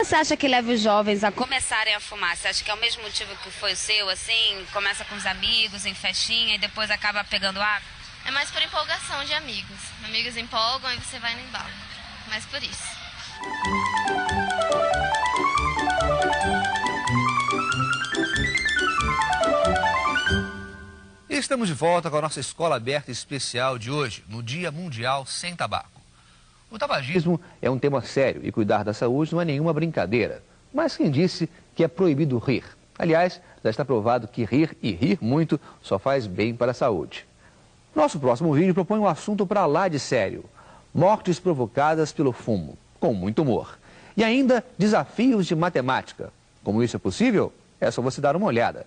Você acha que leva os jovens a começarem a fumar? Você acha que é o mesmo motivo que foi o seu, assim? Começa com os amigos, em festinha, e depois acaba pegando hábito? É mais por empolgação de amigos. Amigos empolgam e você vai no embalo. Mais por isso. E estamos de volta com a nossa escola aberta especial de hoje, no Dia Mundial Sem Tabaco. O tabagismo é um tema sério e cuidar da saúde não é nenhuma brincadeira. Mas quem disse que é proibido rir? Aliás, já está provado que rir e rir muito só faz bem para a saúde. Nosso próximo vídeo propõe um assunto para lá de sério. Mortes provocadas pelo fumo, com muito humor. E ainda desafios de matemática. Como isso é possível? É só você dar uma olhada.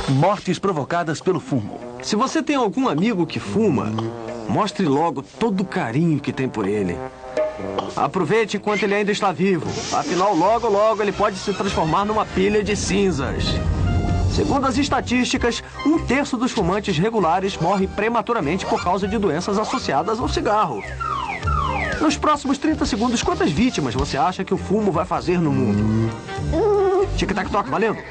Mortes provocadas pelo fumo. Se você tem algum amigo que fuma, mostre logo todo o carinho que tem por ele. Aproveite enquanto ele ainda está vivo. Afinal, logo, logo ele pode se transformar numa pilha de cinzas. Segundo as estatísticas, 1/3 dos fumantes regulares morre prematuramente por causa de doenças associadas ao cigarro. Nos próximos 30 segundos, quantas vítimas você acha que o fumo vai fazer no mundo? Tic-tac-toc, valendo!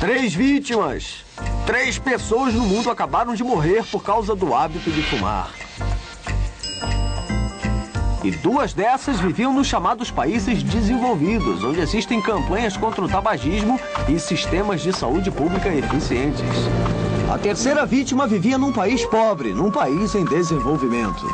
Três vítimas. 3 pessoas no mundo acabaram de morrer por causa do hábito de fumar. E 2 dessas viviam nos chamados países desenvolvidos, onde existem campanhas contra o tabagismo e sistemas de saúde pública eficientes. A terceira vítima vivia num país pobre, num país em desenvolvimento.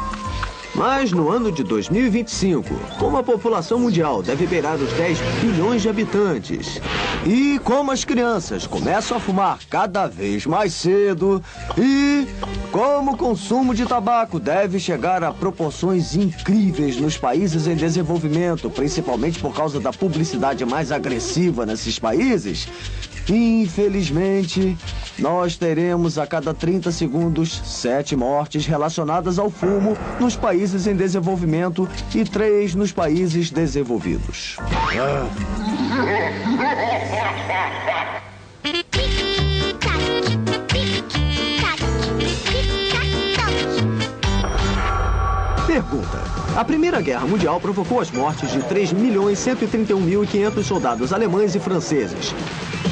Mas no ano de 2025, como a população mundial deve beirar os 10 bilhões de habitantes, e como as crianças começam a fumar cada vez mais cedo, e como o consumo de tabaco deve chegar a proporções incríveis nos países em desenvolvimento, principalmente por causa da publicidade mais agressiva nesses países, infelizmente, nós teremos a cada 30 segundos 7 mortes relacionadas ao fumo nos países em desenvolvimento e 3 nos países desenvolvidos. Pergunta. A Primeira Guerra Mundial provocou as mortes de 3.131.500 soldados alemães e franceses.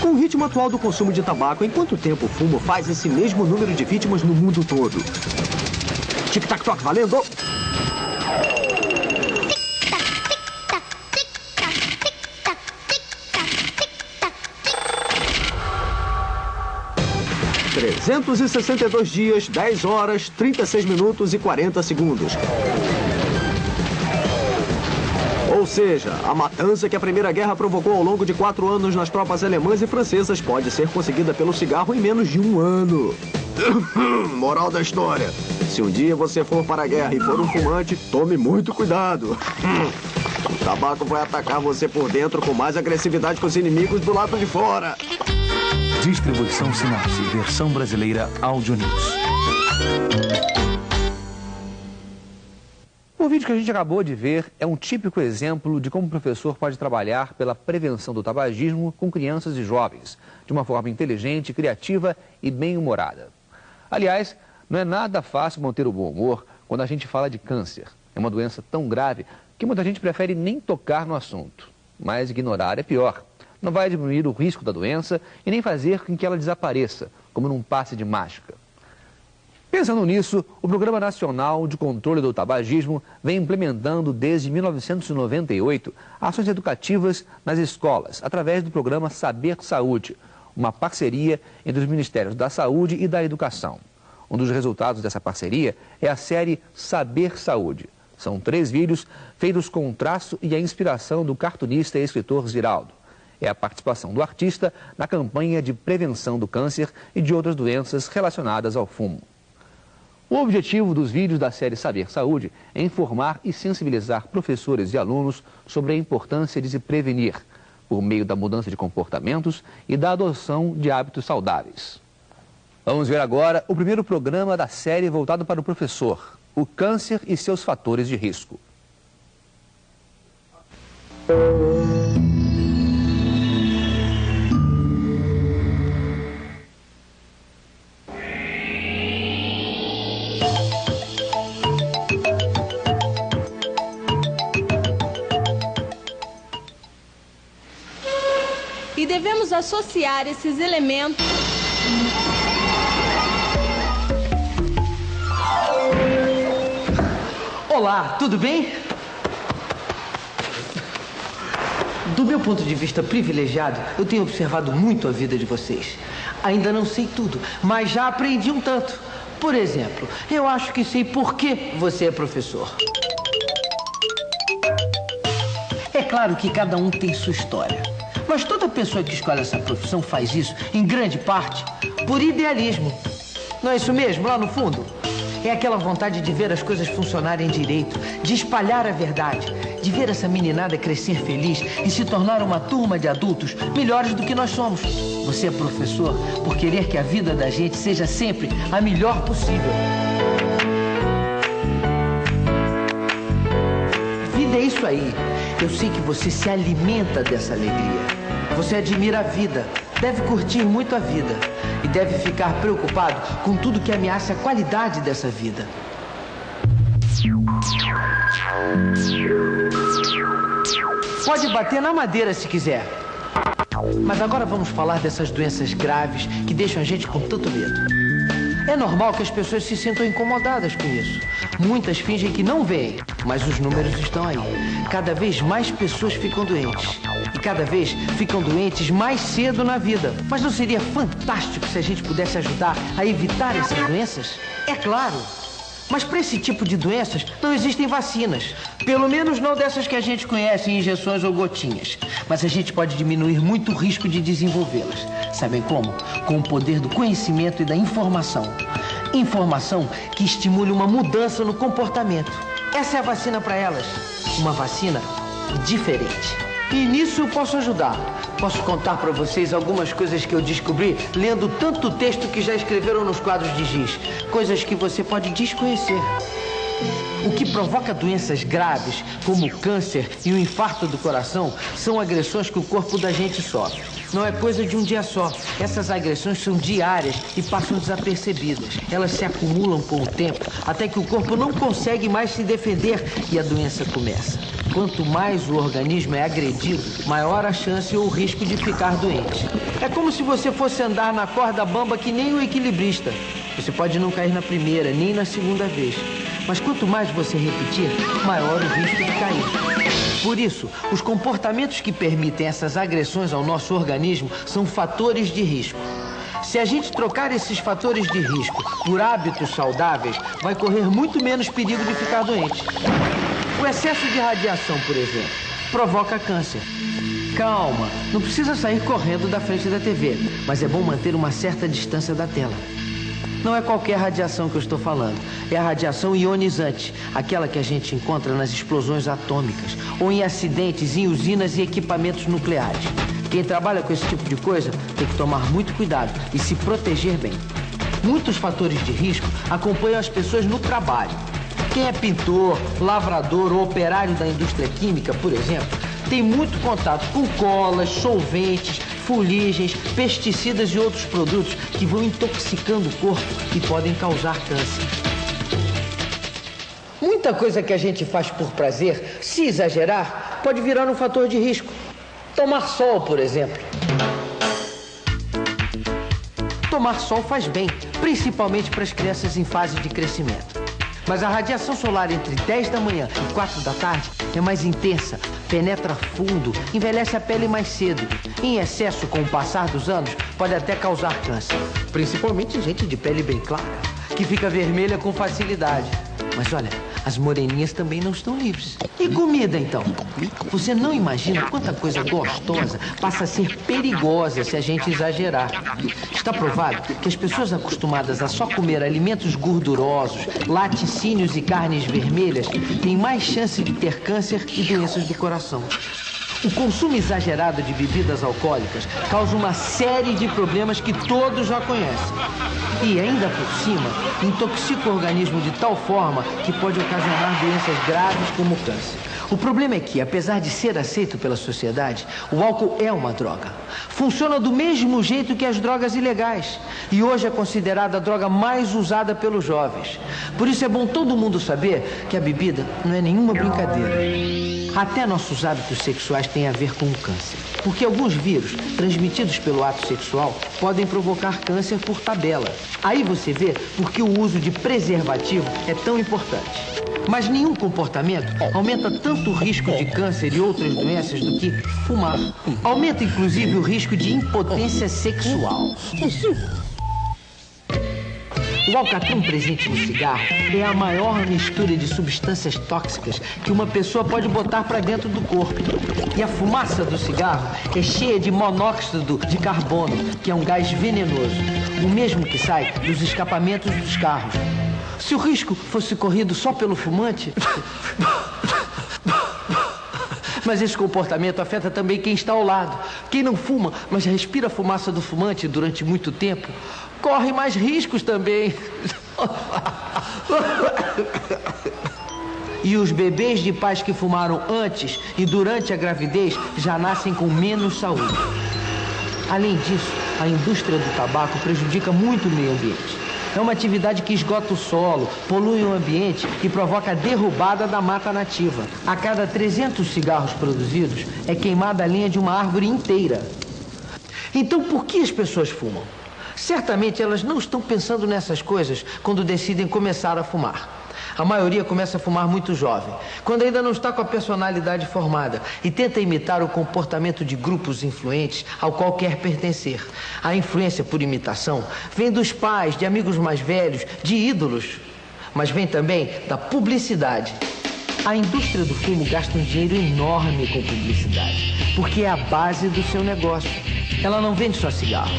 Com o ritmo atual do consumo de tabaco, em quanto tempo o fumo faz esse mesmo número de vítimas no mundo todo? Tic-tac-toc, valendo! ...362 dias, 10 horas, 36 minutos e 40 segundos. Ou seja, a matança que a Primeira Guerra provocou ao longo de 4 anos nas tropas alemãs e francesas pode ser conseguida pelo cigarro em menos de 1 ano. Moral da história. Se um dia você for para a guerra e for um fumante, tome muito cuidado. O tabaco vai atacar você por dentro com mais agressividade que os inimigos do lado de fora. Distribuição Sinapse, versão brasileira Áudio News. O vídeo que a gente acabou de ver é um típico exemplo de como o professor pode trabalhar pela prevenção do tabagismo com crianças e jovens, de uma forma inteligente, criativa e bem-humorada. Aliás, não é nada fácil manter o bom humor quando a gente fala de câncer. É uma doença tão grave que muita gente prefere nem tocar no assunto. Mas ignorar é pior. Não vai diminuir o risco da doença e nem fazer com que ela desapareça, como num passe de mágica. Pensando nisso, o Programa Nacional de Controle do Tabagismo vem implementando desde 1998 ações educativas nas escolas, através do programa Saber Saúde, uma parceria entre os Ministérios da Saúde e da Educação. Um dos resultados dessa parceria é a série Saber Saúde. São 3 vídeos feitos com o traço e a inspiração do cartunista e escritor Ziraldo. É a participação do artista na campanha de prevenção do câncer e de outras doenças relacionadas ao fumo. O objetivo dos vídeos da série Saber Saúde é informar e sensibilizar professores e alunos sobre a importância de se prevenir, por meio da mudança de comportamentos e da adoção de hábitos saudáveis. Vamos ver agora o primeiro programa da série voltado para o professor, o câncer e seus fatores de risco. E devemos associar esses elementos Olá, tudo bem? Do meu ponto de vista privilegiado, eu tenho observado muito a vida de vocês. Ainda não sei tudo, mas já aprendi um tanto. Por exemplo, eu acho que sei por que você é professor. É claro que cada um tem sua história. Mas toda pessoa que escolhe essa profissão faz isso, em grande parte, por idealismo. Não é isso mesmo, lá no fundo? É aquela vontade de ver as coisas funcionarem direito, de espalhar a verdade, de ver essa meninada crescer feliz e se tornar uma turma de adultos melhores do que nós somos. Você é professor por querer que a vida da gente seja sempre a melhor possível. Vida é isso aí. Eu sei que você se alimenta dessa alegria. Você admira a vida, deve curtir muito a vida e deve ficar preocupado com tudo que ameaça a qualidade dessa vida. Pode bater na madeira se quiser. Mas agora vamos falar dessas doenças graves que deixam a gente com tanto medo. É normal que as pessoas se sintam incomodadas com isso. Muitas fingem que não veem, mas os números estão aí. Cada vez mais pessoas ficam doentes. E cada vez ficam doentes mais cedo na vida. Mas não seria fantástico se a gente pudesse ajudar a evitar essas doenças? É claro. Mas para esse tipo de doenças não existem vacinas. Pelo menos não dessas que a gente conhece em injeções ou gotinhas. Mas a gente pode diminuir muito o risco de desenvolvê-las. Sabem como? Com o poder do conhecimento e da informação. Informação que estimule uma mudança no comportamento. Essa é a vacina para elas. Uma vacina diferente. E nisso eu posso ajudar. Posso contar para vocês algumas coisas que eu descobri lendo tanto texto que já escreveram nos quadros de giz. Coisas que você pode desconhecer. O que provoca doenças graves, como o câncer e o infarto do coração, são agressões que o corpo da gente sofre. Não é coisa de um dia só. Essas agressões são diárias e passam desapercebidas. Elas se acumulam com o tempo, até que o corpo não consegue mais se defender e a doença começa. Quanto mais o organismo é agredido, maior a chance ou o risco de ficar doente. É como se você fosse andar na corda bamba que nem o equilibrista. Você pode não cair na primeira, nem na segunda vez. Mas quanto mais você repetir, maior o risco de cair. Por isso, os comportamentos que permitem essas agressões ao nosso organismo são fatores de risco. Se a gente trocar esses fatores de risco por hábitos saudáveis, vai correr muito menos perigo de ficar doente. O excesso de radiação, por exemplo, provoca câncer. Calma, não precisa sair correndo da frente da TV, mas é bom manter uma certa distância da tela. Não é qualquer radiação que eu estou falando, é a radiação ionizante, aquela que a gente encontra nas explosões atômicas ou em acidentes em usinas e equipamentos nucleares. Quem trabalha com esse tipo de coisa tem que tomar muito cuidado e se proteger bem. Muitos fatores de risco acompanham as pessoas no trabalho. Quem é pintor, lavrador ou operário da indústria química, por exemplo, tem muito contato com colas, solventes, fuligens, pesticidas e outros produtos que vão intoxicando o corpo e podem causar câncer. Muita coisa que a gente faz por prazer, se exagerar, pode virar um fator de risco. Tomar sol, por exemplo. Tomar sol faz bem, principalmente para as crianças em fase de crescimento. Mas a radiação solar entre 10 da manhã e 4 da tarde é mais intensa, penetra fundo, envelhece a pele mais cedo. Em excesso, com o passar dos anos, pode até causar câncer. Principalmente gente de pele bem clara, que fica vermelha com facilidade. Mas olha, as moreninhas também não estão livres. E comida, então? Você não imagina quanta coisa gostosa passa a ser perigosa se a gente exagerar. Está provado que as pessoas acostumadas a só comer alimentos gordurosos, laticínios e carnes vermelhas têm mais chance de ter câncer e doenças do coração. O consumo exagerado de bebidas alcoólicas causa uma série de problemas que todos já conhecem. E, ainda por cima, intoxica o organismo de tal forma que pode ocasionar doenças graves como o câncer. O problema é que, apesar de ser aceito pela sociedade, o álcool é uma droga. Funciona do mesmo jeito que as drogas ilegais. E hoje é considerada a droga mais usada pelos jovens. Por isso é bom todo mundo saber que a bebida não é nenhuma brincadeira. Até nossos hábitos sexuais têm a ver com o câncer. Porque alguns vírus, transmitidos pelo ato sexual, podem provocar câncer por tabela. Aí você vê por que o uso de preservativo é tão importante. Mas nenhum comportamento aumenta tanto o risco de câncer e outras doenças do que fumar. Aumenta, inclusive, o risco de impotência sexual. O alcatrão presente no cigarro é a maior mistura de substâncias tóxicas que uma pessoa pode botar para dentro do corpo. E a fumaça do cigarro é cheia de monóxido de carbono, que é um gás venenoso, o mesmo que sai dos escapamentos dos carros. Se o risco fosse corrido só pelo fumante... Mas esse comportamento afeta também quem está ao lado. Quem não fuma, mas respira a fumaça do fumante durante muito tempo, corre mais riscos também. E os bebês de pais que fumaram antes e durante a gravidez já nascem com menos saúde. Além disso, a indústria do tabaco prejudica muito o meio ambiente. É uma atividade que esgota o solo, polui o ambiente e provoca a derrubada da mata nativa. A cada 300 cigarros produzidos, é queimada a lenha de uma árvore inteira. Então, por que as pessoas fumam? Certamente elas não estão pensando nessas coisas quando decidem começar a fumar. A maioria começa a fumar muito jovem, quando ainda não está com a personalidade formada e tenta imitar o comportamento de grupos influentes ao qual quer pertencer. A influência por imitação vem dos pais, de amigos mais velhos, de ídolos, mas vem também da publicidade. A indústria do fumo gasta um dinheiro enorme com publicidade, porque é a base do seu negócio. Ela não vende só cigarro,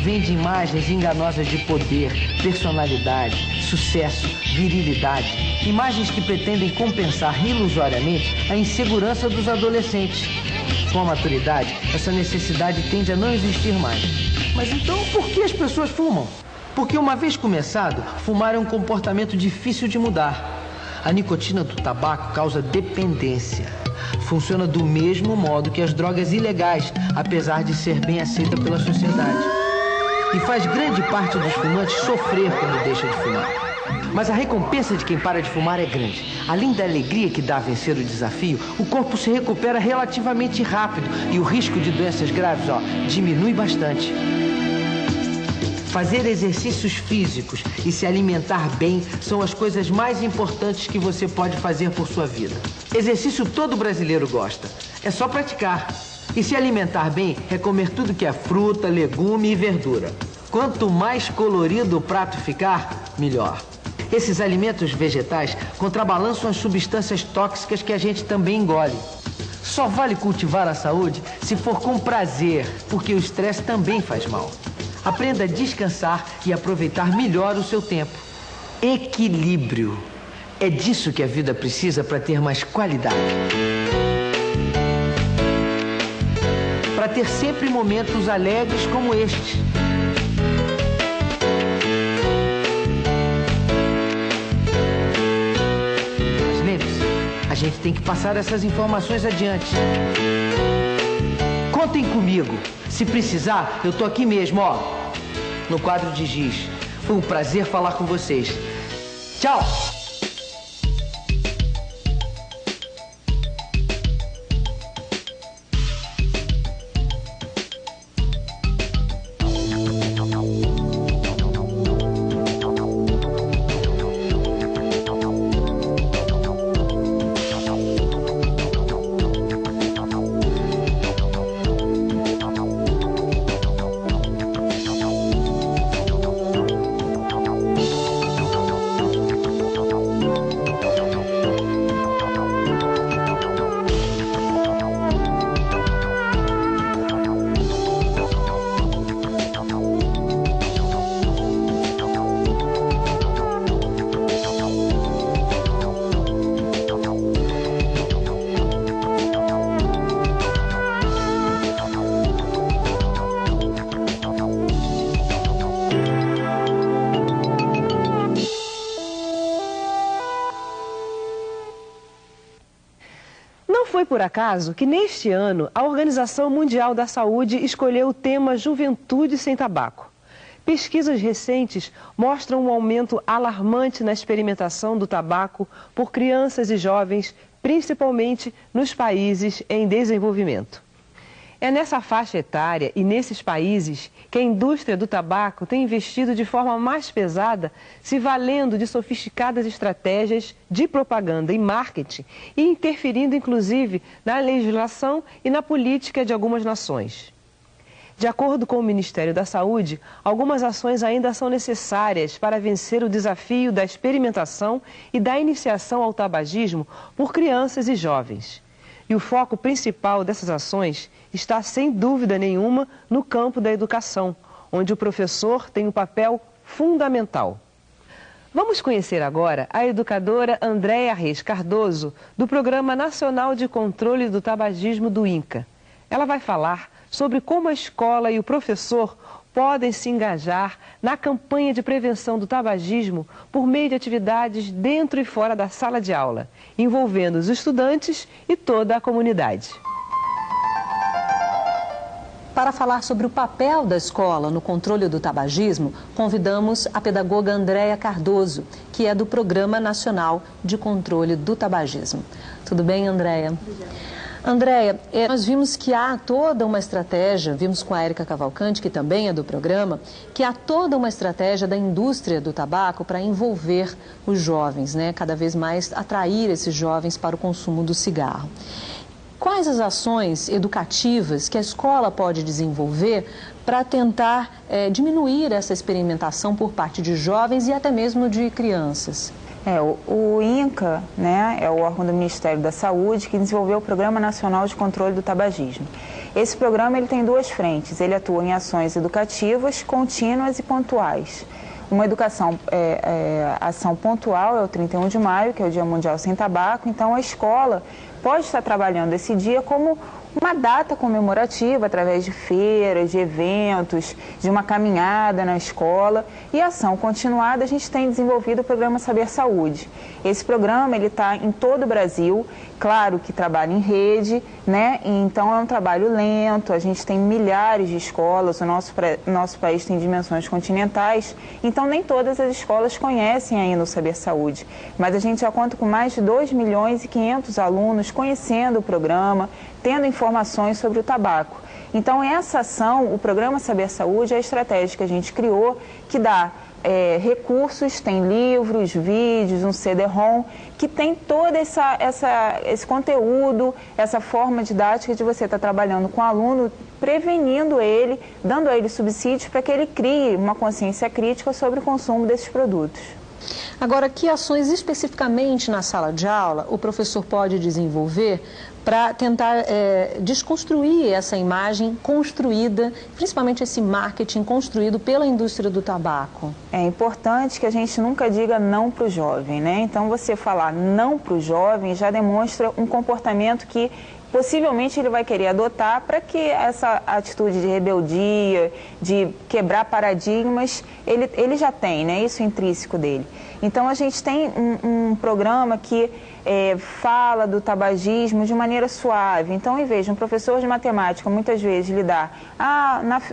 vende imagens enganosas de poder, personalidade, sucesso, virilidade. Imagens que pretendem compensar ilusoriamente a insegurança dos adolescentes. Com a maturidade, essa necessidade tende a não existir mais. Mas então, por que as pessoas fumam? Porque uma vez começado, fumar é um comportamento difícil de mudar. A nicotina do tabaco causa dependência. Funciona do mesmo modo que as drogas ilegais, apesar de ser bem aceita pela sociedade. E faz grande parte dos fumantes sofrer quando deixa de fumar. Mas a recompensa de quem para de fumar é grande. Além da alegria que dá a vencer o desafio, o corpo se recupera relativamente rápido e o risco de doenças graves, diminui bastante. Fazer exercícios físicos e se alimentar bem são as coisas mais importantes que você pode fazer por sua vida. Exercício todo brasileiro gosta. É só praticar. E se alimentar bem é comer tudo que é fruta, legume e verdura. Quanto mais colorido o prato ficar, melhor. Esses alimentos vegetais contrabalançam as substâncias tóxicas que a gente também engole. Só vale cultivar a saúde se for com prazer, porque o estresse também faz mal. Aprenda a descansar e aproveitar melhor o seu tempo. Equilíbrio. É disso que a vida precisa para ter mais qualidade. Para ter sempre momentos alegres como este. Mas lembre-se, a gente tem que passar essas informações adiante. Contem comigo. Se precisar, eu tô aqui mesmo, no quadro de giz. Foi um prazer falar com vocês. Tchau! foi por acaso que neste ano a Organização Mundial da Saúde escolheu o tema Juventude sem Tabaco. Pesquisas recentes mostram um aumento alarmante na experimentação do tabaco por crianças e jovens, principalmente nos países em desenvolvimento. É nessa faixa etária e nesses países que a indústria do tabaco tem investido de forma mais pesada, se valendo de sofisticadas estratégias de propaganda e marketing e interferindo inclusive na legislação e na política de algumas nações. De acordo com o Ministério da Saúde, algumas ações ainda são necessárias para vencer o desafio da experimentação e da iniciação ao tabagismo por crianças e jovens. E o foco principal dessas ações está, sem dúvida nenhuma, no campo da educação, onde o professor tem um papel fundamental. Vamos conhecer agora a educadora Andréia Reis Cardoso, do Programa Nacional de Controle do Tabagismo do INCA. Ela vai falar sobre como a escola e o professor podem se engajar na campanha de prevenção do tabagismo por meio de atividades dentro e fora da sala de aula, envolvendo os estudantes e toda a comunidade. Para falar sobre o papel da escola no controle do tabagismo, convidamos a pedagoga Andréia Cardoso, que é do Programa Nacional de Controle do Tabagismo. Tudo bem, Andréia? Andréia, nós vimos que há toda uma estratégia, vimos com a Érica Cavalcante, que também é do programa, que há toda uma estratégia da indústria do tabaco para envolver os jovens, né? Cada vez mais atrair esses jovens para o consumo do cigarro. Quais as ações educativas que a escola pode desenvolver para tentar diminuir essa experimentação por parte de jovens e até mesmo de crianças? O INCA, né, é o órgão do Ministério da Saúde que desenvolveu o Programa Nacional de Controle do Tabagismo. Esse programa ele tem duas frentes, ele atua em ações educativas, contínuas e pontuais. Uma ação pontual é o 31 de maio, que é o Dia Mundial Sem Tabaco, então a escola pode estar trabalhando esse dia como uma data comemorativa através de feiras, de eventos, de uma caminhada na escola. E ação continuada, a gente tem desenvolvido o programa Saber Saúde. Esse programa ele está em todo o Brasil, claro que trabalha em rede, né? Então é um trabalho lento, a gente tem milhares de escolas, o nosso país tem dimensões continentais, então nem todas as escolas conhecem ainda o Saber Saúde. Mas a gente já conta com mais de 2.500.000 alunos conhecendo o programa, tendo informações sobre o tabaco. Então, essa ação, o Programa Saber Saúde, é a estratégia que a gente criou, que dá recursos, tem livros, vídeos, um CD-ROM, que tem todo esse conteúdo, essa forma didática de você estar trabalhando com o aluno, prevenindo ele, dando a ele subsídios para que ele crie uma consciência crítica sobre o consumo desses produtos. Agora, que ações especificamente na sala de aula o professor pode desenvolver para tentar desconstruir essa imagem construída, principalmente esse marketing construído pela indústria do tabaco? É importante que a gente nunca diga não para o jovem, né? Então, você falar não para o jovem já demonstra um comportamento que possivelmente ele vai querer adotar para que essa atitude de rebeldia, de quebrar paradigmas, ele já tem, né? Isso é intrínseco dele. Então, a gente tem um programa que fala do tabagismo de maneira suave. Então, em vez de um professor de matemática, muitas vezes, lhe dar,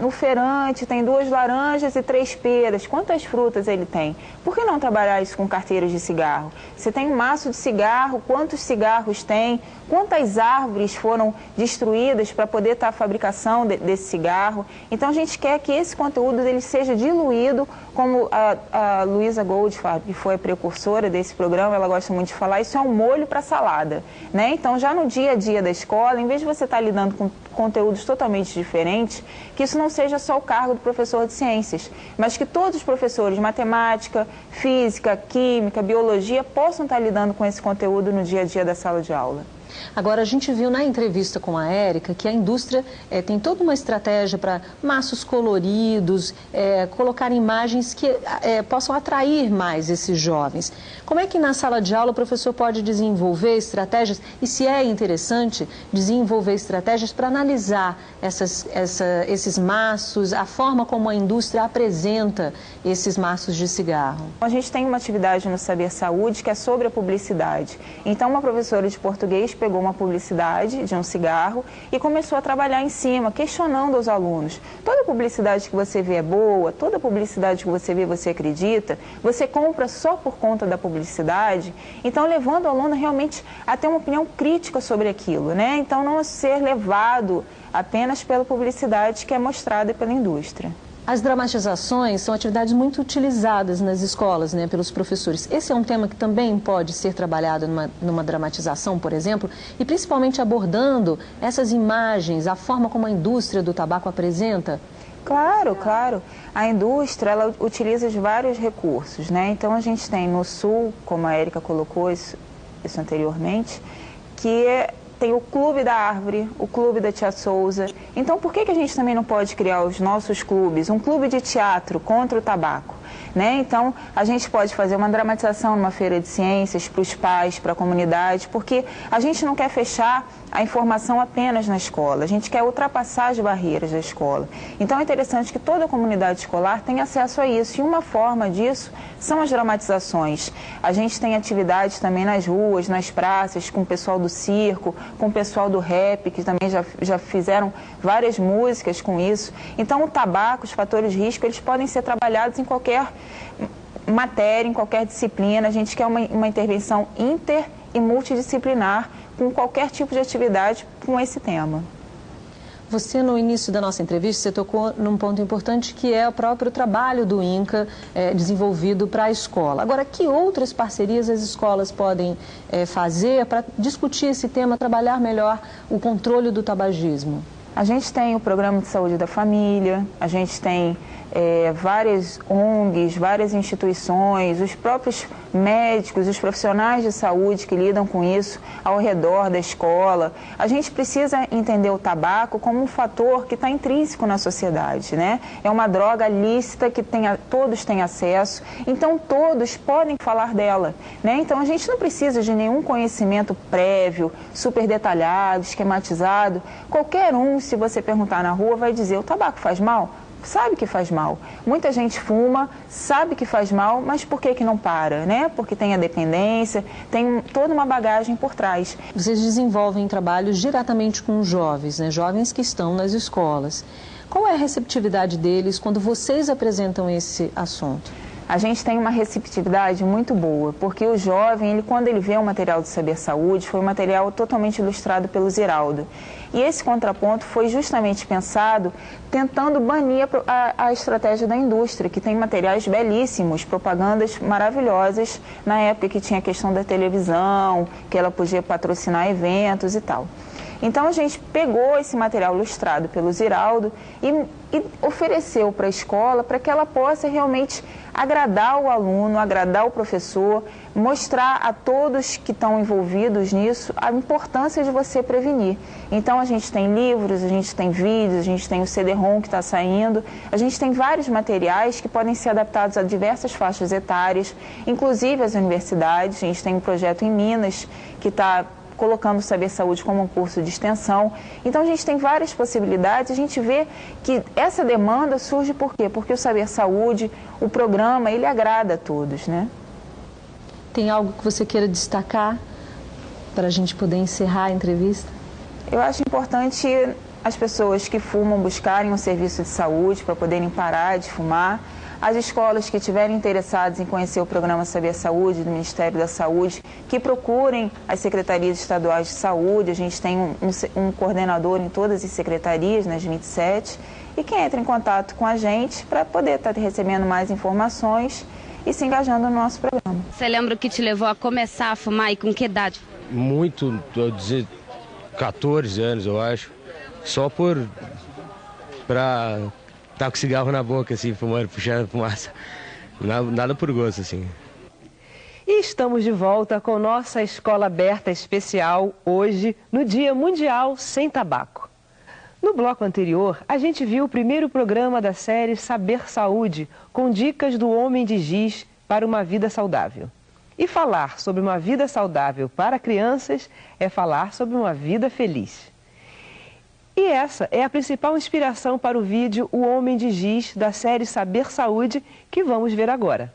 no feirante tem 2 laranjas e 3 peras, quantas frutas ele tem? Por que não trabalhar isso com carteiras de cigarro? Você tem um maço de cigarro, quantos cigarros tem? Quantas árvores foram destruídas para poder estar a fabricação desse cigarro? Então, a gente quer que esse conteúdo dele seja diluído, como a Luísa Goldfarb, que foi a precursora desse programa, ela gosta muito de falar, isso é um molho para salada, né? Então, já no dia a dia da escola, em vez de você estar lidando com conteúdos totalmente diferentes, que isso não seja só o cargo do professor de ciências, mas que todos os professores de matemática, física, química, biologia possam estar lidando com esse conteúdo no dia a dia da sala de aula. Agora, a gente viu na entrevista com a Érica que a indústria tem toda uma estratégia para maços coloridos, colocar imagens que possam atrair mais esses jovens. Como é que na sala de aula o professor pode desenvolver estratégias, e se é interessante desenvolver estratégias para analisar esses maços, a forma como a indústria apresenta esses maços de cigarro? A gente tem uma atividade no Saber Saúde que é sobre a publicidade. Então, uma professora de português pegou uma publicidade de um cigarro e começou a trabalhar em cima, questionando os alunos. Toda publicidade que você vê é boa, toda publicidade que você vê você acredita, você compra só por conta da publicidade, então levando o aluno realmente a ter uma opinião crítica sobre aquilo, né? Então não ser levado apenas pela publicidade que é mostrada pela indústria. As dramatizações são atividades muito utilizadas nas escolas, né, pelos professores. Esse é um tema que também pode ser trabalhado numa dramatização, por exemplo, e principalmente abordando essas imagens, a forma como a indústria do tabaco apresenta? Claro, claro. A indústria, ela utiliza vários recursos, né? Então a gente tem no Sul, como a Érica colocou isso anteriormente, que tem o Clube da Árvore, o Clube da Tia Souza. Então, por que a gente também não pode criar os nossos clubes? Um clube de teatro contra o tabaco, né? Então, a gente pode fazer uma dramatização numa feira de ciências para os pais, para a comunidade, porque a gente não quer fechar a informação apenas na escola, a gente quer ultrapassar as barreiras da escola. Então, é interessante que toda a comunidade escolar tenha acesso a isso, e uma forma disso são as dramatizações. A gente tem atividades também nas ruas, nas praças, com o pessoal do circo, com o pessoal do rap, que também já fizeram várias músicas com isso. Então, o tabaco, os fatores de risco, eles podem ser trabalhados em qualquer matéria, em qualquer disciplina. A gente quer uma intervenção inter e multidisciplinar com qualquer tipo de atividade com esse tema. Você, no início da nossa entrevista, você tocou num ponto importante, que é o próprio trabalho do INCA desenvolvido para a escola. Agora, que outras parcerias as escolas podem fazer para discutir esse tema, trabalhar melhor o controle do tabagismo? A gente tem o Programa de Saúde da Família, a gente tem várias ONGs, várias instituições, os próprios médicos, os profissionais de saúde que lidam com isso ao redor da escola. A gente precisa entender o tabaco como um fator que está intrínseco na sociedade, né? É uma droga lícita que todos têm acesso, então todos podem falar dela, né? Então a gente não precisa de nenhum conhecimento prévio, super detalhado, esquematizado. Qualquer um, se você perguntar na rua, vai dizer: o tabaco faz mal? Sabe que faz mal. Muita gente fuma, sabe que faz mal, mas por que não para, né? Porque tem a dependência, tem toda uma bagagem por trás. Vocês desenvolvem trabalhos diretamente com jovens, né? Jovens que estão nas escolas. Qual é a receptividade deles quando vocês apresentam esse assunto? A gente tem uma receptividade muito boa, porque o jovem, quando ele vê o material do Saber Saúde, foi um material totalmente ilustrado pelo Ziraldo. E esse contraponto foi justamente pensado tentando banir a estratégia da indústria, que tem materiais belíssimos, propagandas maravilhosas, na época que tinha a questão da televisão, que ela podia patrocinar eventos e tal. Então a gente pegou esse material ilustrado pelo Ziraldo e ofereceu para a escola para que ela possa realmente agradar o aluno, agradar o professor, mostrar a todos que estão envolvidos nisso a importância de você prevenir. Então a gente tem livros, a gente tem vídeos, a gente tem o CD-ROM que está saindo, a gente tem vários materiais que podem ser adaptados a diversas faixas etárias, inclusive as universidades. A gente tem um projeto em Minas que está colocando o Saber Saúde como um curso de extensão. Então a gente tem várias possibilidades, a gente vê que essa demanda surge por quê? Porque o Saber Saúde, o programa, ele agrada a todos, né? Tem algo que você queira destacar para a gente poder encerrar a entrevista? Eu acho importante as pessoas que fumam buscarem um serviço de saúde para poderem parar de fumar. As escolas que estiverem interessadas em conhecer o programa Saber Saúde do Ministério da Saúde, que procurem as secretarias estaduais de saúde. A gente tem um coordenador em todas as secretarias, nas 27, e quem entra em contato com a gente para poder estar recebendo mais informações e se engajando no nosso programa. Você lembra o que te levou a começar a fumar e com que idade? Muito, eu dizer, 14 anos, eu acho, só para tá com cigarro na boca, assim, fumando, puxando fumaça. Nada por gosto, assim. E estamos de volta com nossa Escola Aberta Especial, hoje, no Dia Mundial Sem Tabaco. No bloco anterior, a gente viu o primeiro programa da série Saber Saúde, com dicas do homem de giz para uma vida saudável. E falar sobre uma vida saudável para crianças é falar sobre uma vida feliz. E essa é a principal inspiração para o vídeo O Homem de Giz, da série Saber Saúde, que vamos ver agora.